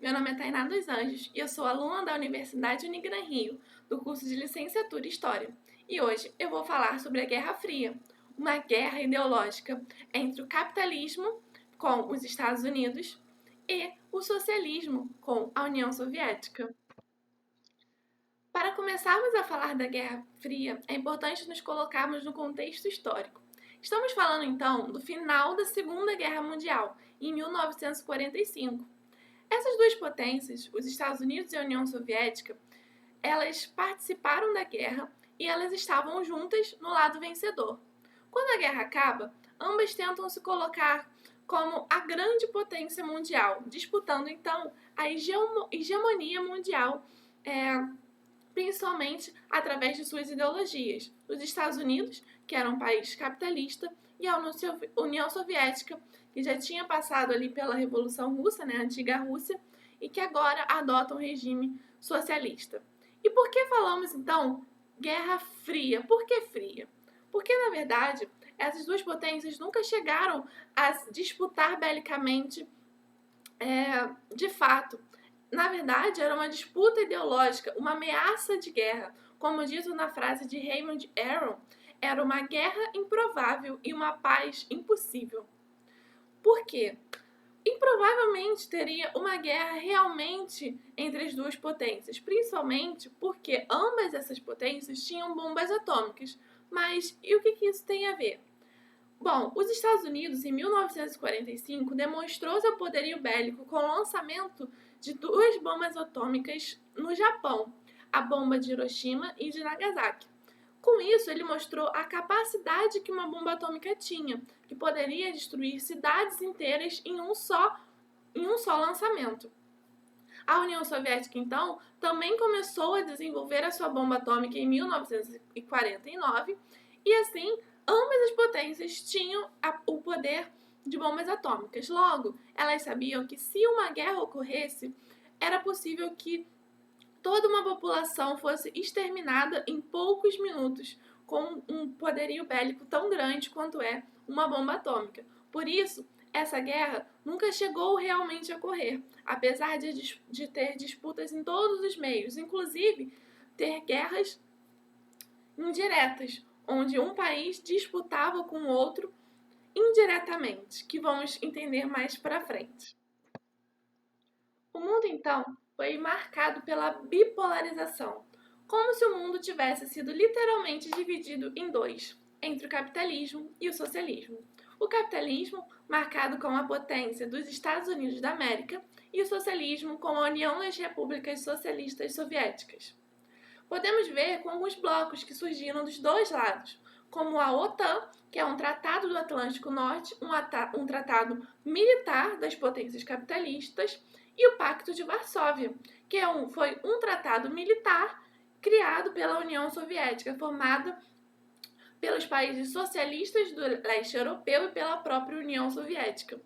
Meu nome é Tainá dos Anjos e eu sou aluna da Universidade Unigran Rio, do curso de Licenciatura em História. E hoje eu vou falar sobre a Guerra Fria, uma guerra ideológica entre o capitalismo com os Estados Unidos e o socialismo com a União Soviética. Para começarmos a falar da Guerra Fria, é importante nos colocarmos no contexto histórico. Estamos falando então do final da Segunda Guerra Mundial, em 1945. Essas duas potências, os Estados Unidos e a União Soviética, elas participaram da guerra e elas estavam juntas no lado vencedor. Quando a guerra acaba, ambas tentam se colocar como a grande potência mundial, disputando então a hegemonia mundial, principalmente através de suas ideologias. Os Estados Unidos, que era um país capitalista, e a União Soviética, que já tinha passado ali pela Revolução Russa, a antiga Rússia, e que agora adota um regime socialista. E por que falamos, então, Guerra Fria? Por que fria? Porque, na verdade, essas duas potências nunca chegaram a disputar belicamente de fato. Na verdade, era uma disputa ideológica, uma ameaça de guerra. Como dito na frase de Raymond Aron, era uma guerra improvável e uma paz impossível. Por quê? Improvavelmente teria uma guerra realmente entre as duas potências, principalmente porque ambas essas potências tinham bombas atômicas. Mas e o que isso tem a ver? Bom, os Estados Unidos, em 1945, demonstrou seu poderio bélico com o lançamento de duas bombas atômicas no Japão, a bomba de Hiroshima e de Nagasaki. Com isso, ele mostrou a capacidade que uma bomba atômica tinha, que poderia destruir cidades inteiras em um só lançamento. A União Soviética, então, também começou a desenvolver a sua bomba atômica em 1949 e, assim, ambas as potências tinham o poder de bombas atômicas. Logo, elas sabiam que se uma guerra ocorresse, era possível que toda uma população fosse exterminada em poucos minutos, com um poderio bélico tão grande quanto é uma bomba atômica. Por isso, essa guerra nunca chegou realmente a ocorrer, apesar de ter disputas em todos os meios, inclusive ter guerras indiretas, onde um país disputava com o outro indiretamente, que vamos entender mais para frente. O mundo, então, foi marcado pela bipolarização, como se o mundo tivesse sido literalmente dividido em dois, entre o capitalismo e o socialismo. O capitalismo, marcado com a potência dos Estados Unidos da América, e o socialismo com a União das Repúblicas Socialistas Soviéticas. Podemos ver com alguns blocos que surgiram dos dois lados, como a OTAN, que é um tratado do Atlântico Norte, um tratado militar das potências capitalistas, e o Pacto de Varsóvia, que foi um tratado militar criado pela União Soviética, formado pelos países socialistas do leste europeu e pela própria União Soviética.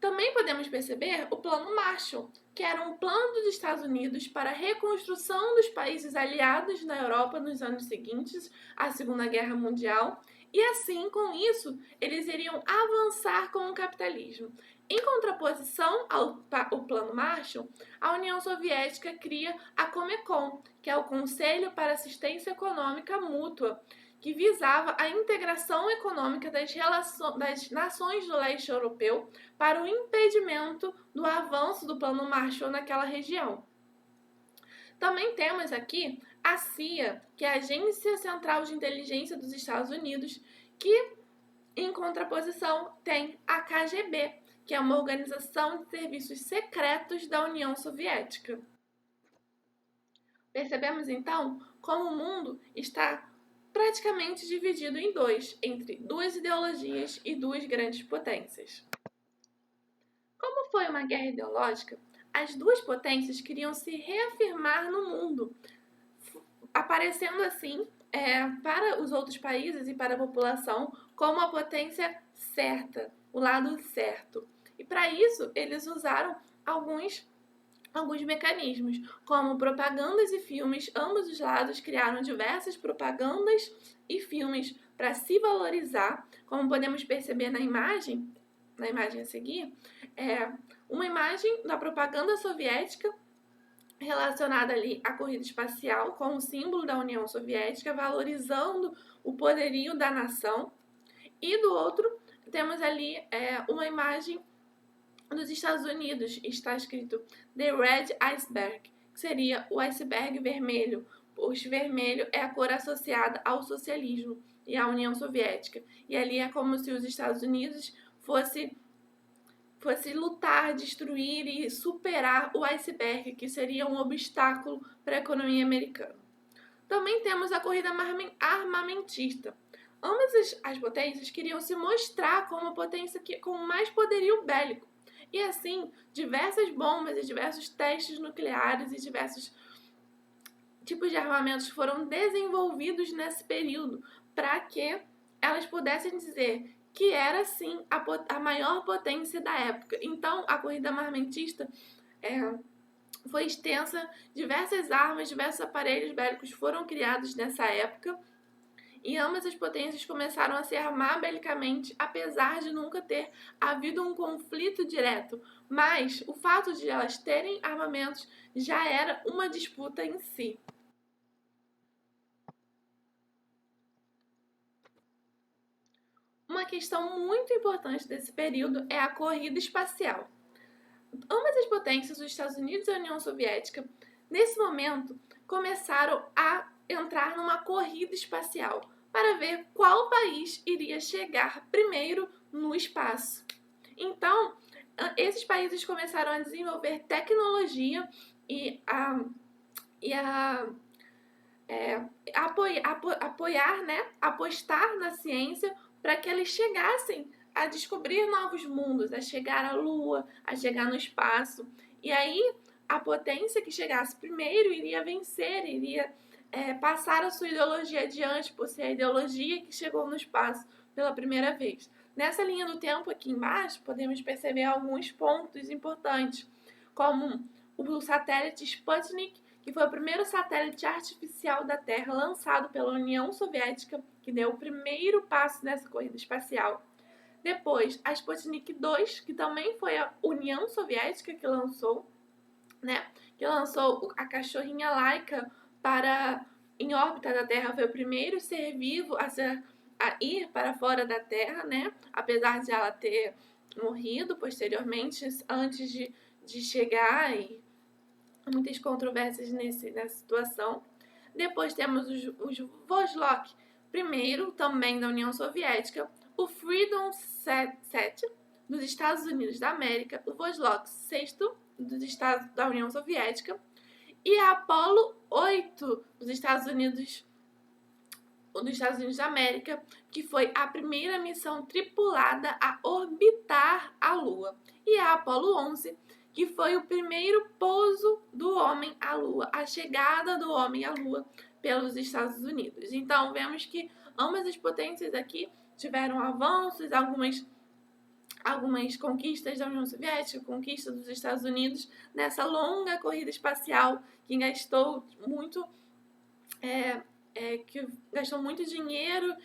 Também podemos perceber o Plano Marshall, que era um plano dos Estados Unidos para a reconstrução dos países aliados na Europa nos anos seguintes à Segunda Guerra Mundial, e assim, com isso, eles iriam avançar com o capitalismo. Em contraposição ao Plano Marshall, a União Soviética cria a Comecon, que é o Conselho para Assistência Econômica Mútua, que visava a integração econômica das nações do leste europeu para o impedimento do avanço do Plano Marshall naquela região. Também temos aqui a CIA, que é a Agência Central de Inteligência dos Estados Unidos, que, em contraposição, tem a KGB, que é uma organização de serviços secretos da União Soviética. Percebemos, então, como o mundo está praticamente dividido em dois, entre duas ideologias e duas grandes potências. Como foi uma guerra ideológica, as duas potências queriam se reafirmar no mundo, aparecendo assim para os outros países e para a população como a potência certa, o lado certo. E para isso eles usaram alguns mecanismos, como propagandas e filmes. Ambos os lados criaram diversas propagandas e filmes para se valorizar, como podemos perceber na imagem a seguir, uma imagem da propaganda soviética relacionada ali à corrida espacial, com o símbolo da União Soviética, valorizando o poderio da nação. E do outro, temos ali uma imagem dos Estados Unidos, está escrito The Red Iceberg, que seria o iceberg vermelho. O vermelho é a cor associada ao socialismo e à União Soviética. E ali é como se os Estados Unidos fosse lutar, destruir e superar o iceberg, que seria um obstáculo para a economia americana. Também temos a corrida armamentista. Ambas as potências queriam se mostrar como potência com mais poderio bélico. E assim, diversas bombas e diversos testes nucleares e diversos tipos de armamentos foram desenvolvidos nesse período para que elas pudessem dizer que era sim a maior potência da época. Então, a corrida armamentista foi extensa, diversas armas, diversos aparelhos bélicos foram criados nessa época. E ambas as potências começaram a se armar belicamente, apesar de nunca ter havido um conflito direto. Mas o fato de elas terem armamentos já era uma disputa em si. Uma questão muito importante desse período é a corrida espacial. Ambas as potências, os Estados Unidos e a União Soviética, nesse momento, começaram a entrar numa corrida espacial para ver qual país iria chegar primeiro no espaço. Então, esses países começaram a desenvolver tecnologia e apoiar, apostar na ciência para que eles chegassem a descobrir novos mundos, a chegar à Lua, a chegar no espaço. E aí, a potência que chegasse primeiro iria vencer, iria passar a sua ideologia adiante, por ser a ideologia que chegou no espaço pela primeira vez. Nessa linha do tempo aqui embaixo, podemos perceber alguns pontos importantes, como o satélite Sputnik, que foi o primeiro satélite artificial da Terra lançado pela União Soviética, que deu o primeiro passo nessa corrida espacial. Depois, a Sputnik 2, que também foi a União Soviética que lançou, a cachorrinha Laika em órbita da Terra. Foi o primeiro ser vivo a ir para fora da Terra, apesar de ela ter morrido posteriormente, antes de chegar, e muitas controvérsias nessa situação. Depois temos os Vostok, primeiro, também da União Soviética, o Freedom 7 dos Estados Unidos da América, o Vostok 6 da União Soviética e a Apollo 8 dos Estados Unidos da América, que foi a primeira missão tripulada a orbitar a Lua, e a Apollo 11, que foi o primeiro pouso do homem à Lua, a chegada do homem à Lua pelos Estados Unidos. Então, vemos que ambas as potências aqui tiveram avanços, algumas conquistas da União Soviética, conquistas dos Estados Unidos, nessa longa corrida espacial que gastou muito dinheiro,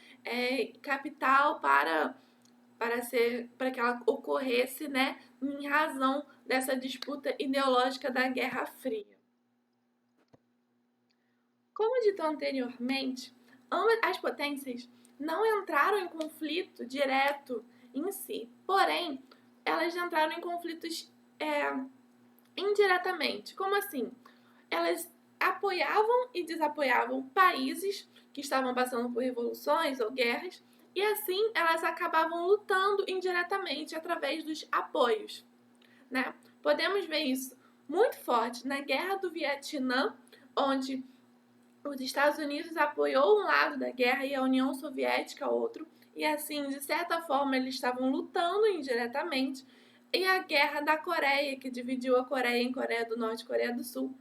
capital para que ela ocorresse, em razão dessa disputa ideológica da Guerra Fria. Como dito anteriormente, ambas as potências não entraram em conflito direto em si, porém, elas entraram em conflitos indiretamente. Como assim? Elas apoiavam e desapoiavam países que estavam passando por revoluções ou guerras, e assim elas acabavam lutando indiretamente através dos apoios. Podemos ver isso muito forte na Guerra do Vietnã, onde os Estados Unidos apoiou um lado da guerra e a União Soviética outro, e assim, de certa forma, eles estavam lutando indiretamente. E a Guerra da Coreia, que dividiu a Coreia em Coreia do Norte e Coreia do Sul.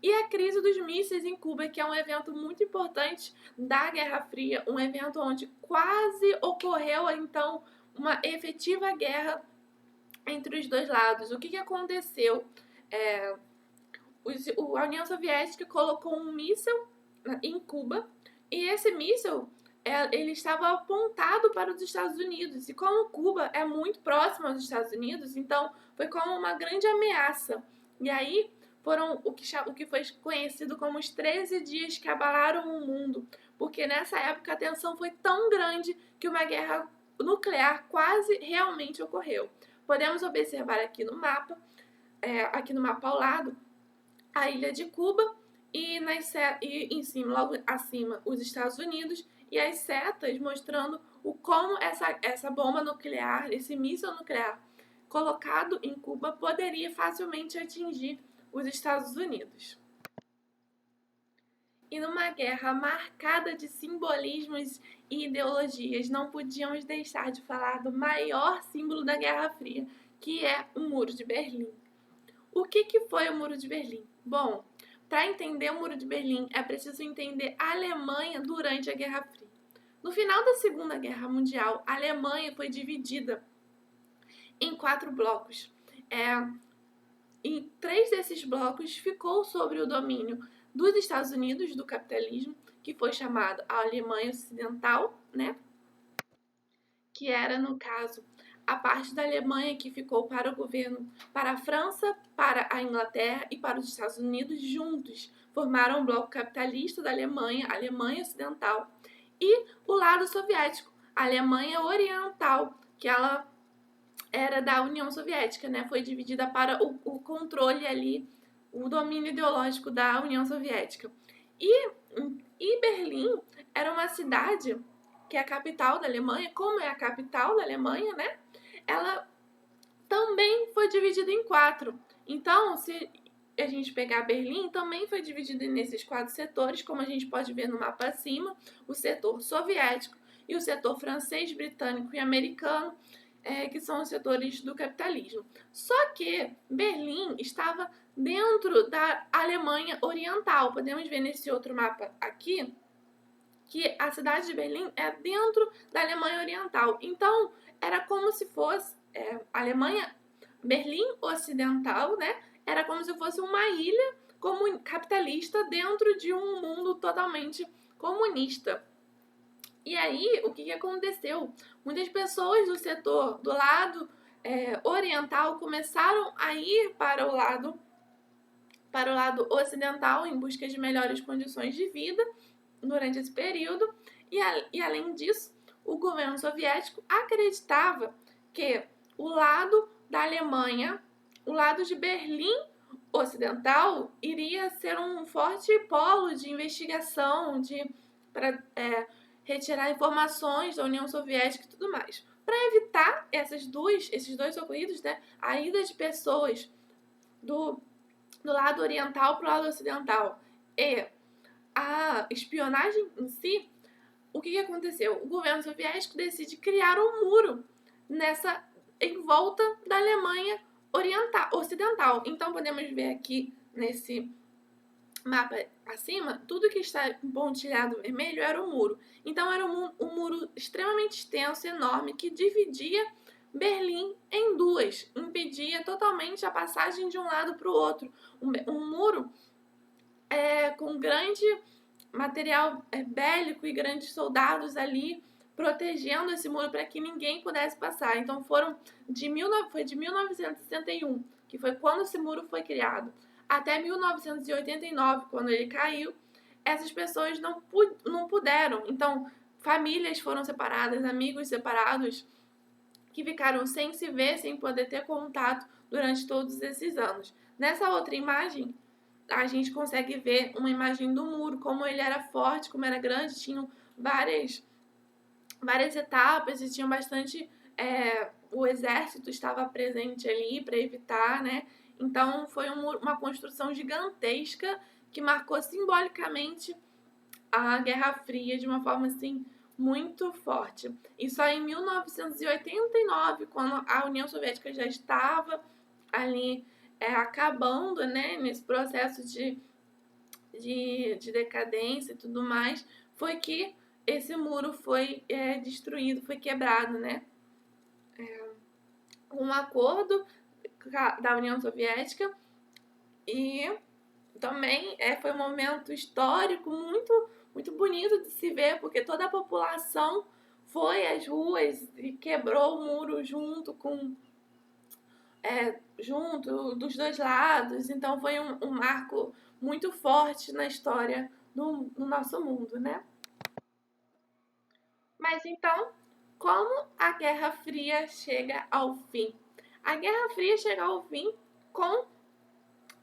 E a crise dos mísseis em Cuba, que é um evento muito importante da Guerra Fria, um evento onde quase ocorreu, então, uma efetiva guerra entre os dois lados. O que aconteceu? A União Soviética colocou um míssil em Cuba, e esse míssil ele estava apontado para os Estados Unidos. E como Cuba é muito próximo aos Estados Unidos, então foi como uma grande ameaça. E aí foram o que foi conhecido como os 13 dias que abalaram o mundo, porque nessa época a tensão foi tão grande que uma guerra nuclear quase realmente ocorreu. Podemos observar aqui no mapa, aqui no mapa ao lado, a ilha de Cuba e em cima, logo acima, os Estados Unidos e as setas mostrando como essa bomba nuclear, esse míssil nuclear colocado em Cuba poderia facilmente atingir os Estados Unidos. E numa guerra marcada de simbolismos e ideologias, não podíamos deixar de falar do maior símbolo da Guerra Fria, que é o Muro de Berlim. O que foi o Muro de Berlim? Bom, para entender o Muro de Berlim, é preciso entender a Alemanha durante a Guerra Fria. No final da Segunda Guerra Mundial, a Alemanha foi dividida em 4 blocos. E 3 desses blocos ficou sob o domínio dos Estados Unidos, do capitalismo, que foi chamado a Alemanha Ocidental, né? Que era, no caso, a parte da Alemanha que ficou para o governo, para a França, para a Inglaterra e para os Estados Unidos juntos. Formaram o bloco capitalista da Alemanha, a Alemanha Ocidental, e o lado soviético, a Alemanha Oriental, que ela era da União Soviética, né? Foi dividida para o controle ali, o domínio ideológico da União Soviética. E Berlim era uma cidade que é a capital da Alemanha, como é a capital da Alemanha, né? Ela também foi dividida em 4. Então, se a gente pegar Berlim, também foi dividida nesses 4 setores, como a gente pode ver no mapa acima, o setor soviético e o setor francês, britânico e americano, que são os setores do capitalismo. Só que Berlim estava dentro da Alemanha Oriental. Podemos ver nesse outro mapa aqui que a cidade de Berlim é dentro da Alemanha Oriental. Então, era como se fosse Alemanha, Berlim Ocidental, né? Era como se fosse uma ilha capitalista dentro de um mundo totalmente comunista. E aí, o que aconteceu? Muitas pessoas do setor do lado oriental começaram a ir para o lado ocidental em busca de melhores condições de vida durante esse período. E além disso, o governo soviético acreditava que o lado da Alemanha, o lado de Berlim Ocidental, iria ser um forte polo de investigação, para retirar informações da União Soviética e tudo mais. Para evitar esses dois ocorridos, né, a ida de pessoas do lado oriental para o lado ocidental e a espionagem em si, o que aconteceu? O governo soviético decide criar um muro em volta da Alemanha ocidental. Então podemos ver aqui nesse mapa acima, tudo que está pontilhado vermelho era o muro. Então era um muro extremamente extenso, enorme, que dividia Berlim em 2, impedia totalmente a passagem de um lado para o outro. Um muro com grande material bélico e grandes soldados ali protegendo esse muro para que ninguém pudesse passar. Então foi de 1961, que foi quando esse muro foi criado, até 1989, quando ele caiu. Essas pessoas não puderam. Então, famílias foram separadas, amigos separados, que ficaram sem se ver, sem poder ter contato durante todos esses anos. Nessa outra imagem, a gente consegue ver uma imagem do muro, como ele era forte, como era grande, tinham várias etapas e tinham bastante... o exército estava presente ali para evitar, né? Então foi uma construção gigantesca que marcou simbolicamente a Guerra Fria de uma forma assim muito forte. E só em 1989, quando a União Soviética já estava ali acabando, né, nesse processo de decadência e tudo mais, foi que esse muro foi destruído, foi quebrado, né? Um acordo da União Soviética, e também foi um momento histórico muito, muito bonito de se ver, porque toda a população foi às ruas e quebrou o muro junto dos dois lados. Então foi um marco muito forte na história no nosso mundo, né? Mas então, como a Guerra Fria chega ao fim? A Guerra Fria chega ao fim com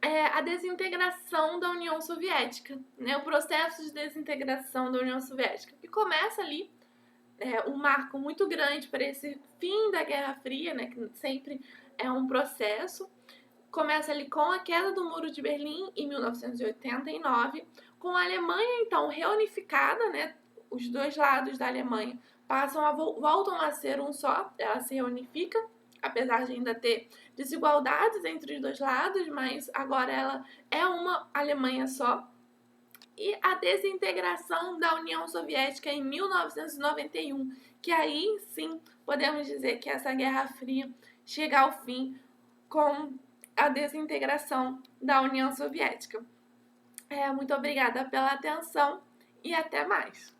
a desintegração da União Soviética, né? O processo de desintegração da União Soviética, que começa ali um marco muito grande para esse fim da Guerra Fria, né? Que sempre é um processo. Começa ali com a queda do Muro de Berlim em 1989, com a Alemanha então reunificada, né? Os dois lados da Alemanha voltam a ser um só, ela se reunifica, apesar de ainda ter desigualdades entre os dois lados, mas agora ela é uma Alemanha só. E a desintegração da União Soviética em 1991, que aí sim podemos dizer que essa Guerra Fria chega ao fim com a desintegração da União Soviética. Muito obrigada pela atenção e até mais!